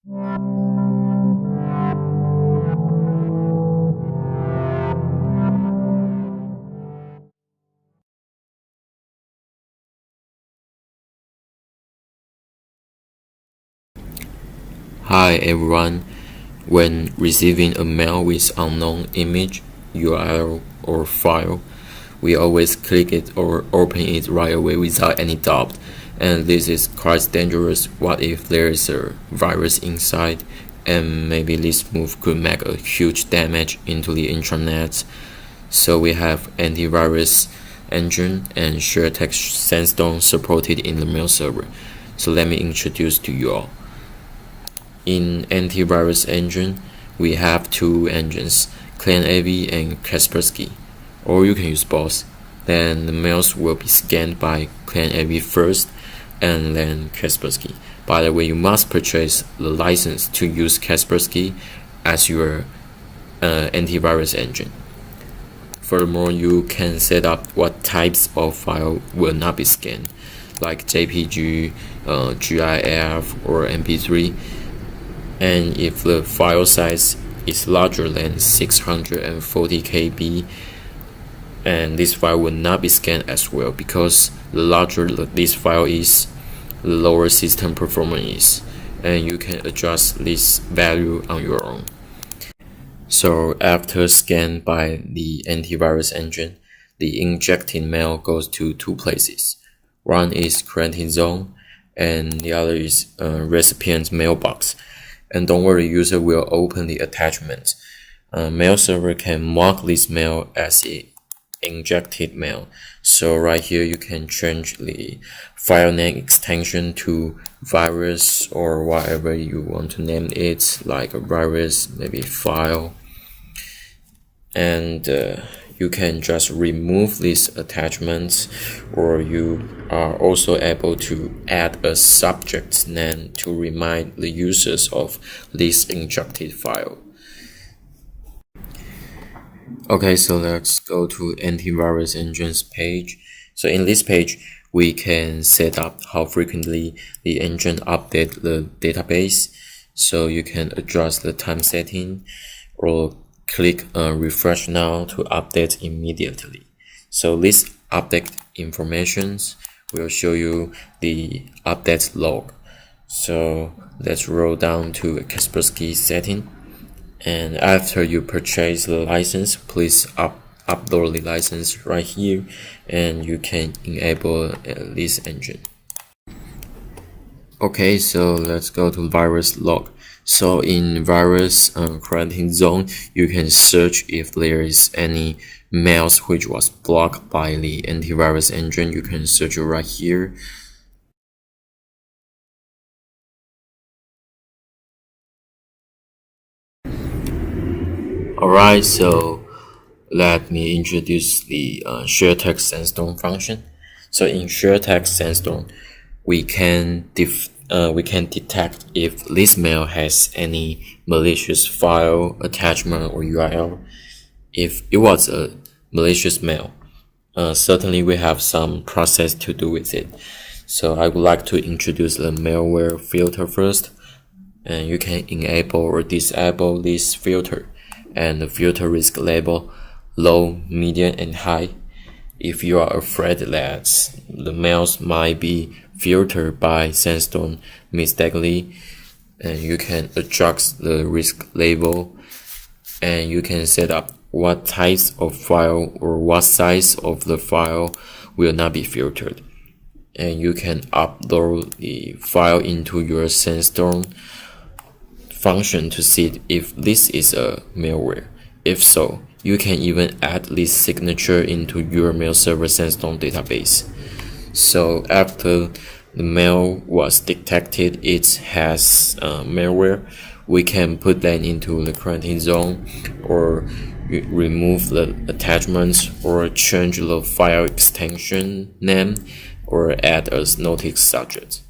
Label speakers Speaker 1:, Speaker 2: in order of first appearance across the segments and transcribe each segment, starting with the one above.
Speaker 1: Hi everyone. When receiving a mail with unknown image, URL, or file, we always click it or open it right away without any doubt. And this is quite dangerous. What if there is a virus inside, and maybe this move could make a huge damage into the intranet? So we have antivirus engine and ShareTech Sandstone supported in the mail server. So let me introduce to you all. In antivirus engine, we have two engines, ClanAV and Kaspersky, or you can use both. Then the mails will be scanned by ClanAV first and then Kaspersky. By the way, you must purchase the license to use Kaspersky as your antivirus engine. Furthermore, you can set up what types of file will not be scanned, like JPG, GIF, or MP3. And if the file size is larger than 640 KB, and this file will not be scanned as well, because the larger this file is, the lower system performance is, and you can adjust this value on your own. So after scan by the antivirus engine, the injected mail goes to two places. One is quarantine zone, and the other is recipient mailbox. And don't worry, user will open the attachment. Mail server can mark this mail as a injected mail. So right here you can change the file name extension to virus or whatever you want to name it, like a virus, maybe file. And you can just remove these attachments, or you are also able to add a subject name to remind the users of this injected file. Okay, so let's go to antivirus engine's page. So in this page, we can set up how frequently the engine updates the database. So you can adjust the time setting, or click refresh now to update immediately. So this update informations will show you the update log. So let's roll down to Kaspersky setting, and after you purchase the license, please upload the license right here, and you can enable this engine. Okay, so let's go to virus log. So in virus quarantine zone, you can search if there is any mails which was blocked by the antivirus engine. You can search it right here. Alright, so let me introduce the ShareTech Sandstone function. So in ShareTech Sandstone, we can detect if this mail has any malicious file, attachment, or URL. If it was a malicious mail, certainly we have some process to do with it. So I would like to introduce the malware filter first, and you can enable or disable this filter, and the filter risk label low, medium, and high. If you are afraid that the mails might be filtered by Sandstone mistakenly, and you can adjust the risk label, and you can set up what types of file or what size of the file will not be filtered, and you can upload the file into your Sandstone function to see if this is a malware. If so, you can even add this signature into your mail server Sandstone database. So after the mail was detected it has malware, we can put that into the quarantine zone, or remove the attachments, or change the file extension name, or add a notice subject.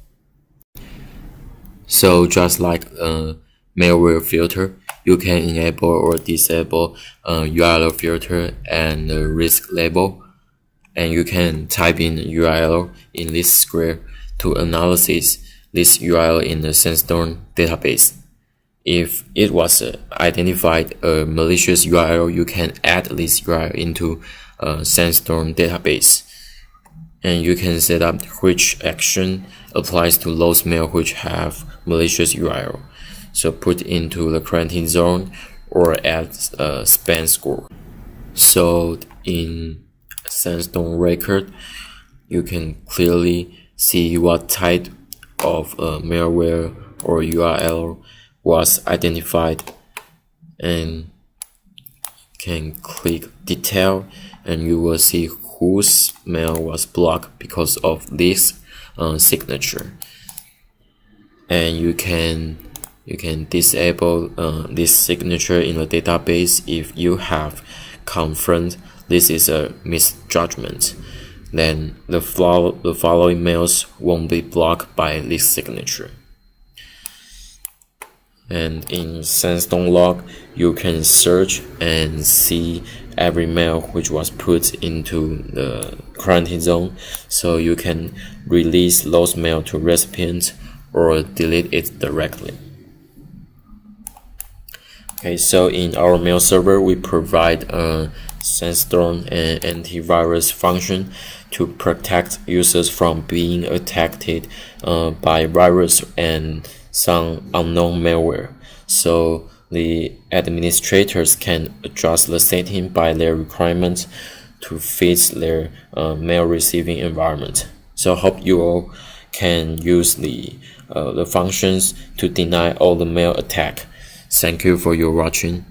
Speaker 1: So just like a malware filter, you can enable or disable URL filter and risk label, and you can type in URL in this square to analyze this URL in the Sandstone database. If it was identified a malicious URL, you can add this URL into a Sandstorm database, and you can set up which action applies to those mail which have malicious URL. So put into the quarantine zone or add a spam score. So in Sandstorm record, you can clearly see what type of malware or URL was identified, and can click detail, and you will see whose mail was blocked because of this signature. And you can disable this signature in the database if you have confirmed this is a misjudgment. Then the following mails won't be blocked by this signature. And in Sandstorm log, you can search and see every mail which was put into the quarantine zone, so you can release those mail to recipients or delete it directly. Okay, so in our mail server, we provide a Sandstorm and antivirus function to protect users from being attacked by virus and some unknown malware. So the administrators can adjust the setting by their requirements to fit their mail receiving environment. So I hope you all can use the functions to deny all the mail attack. Thank you for your watching.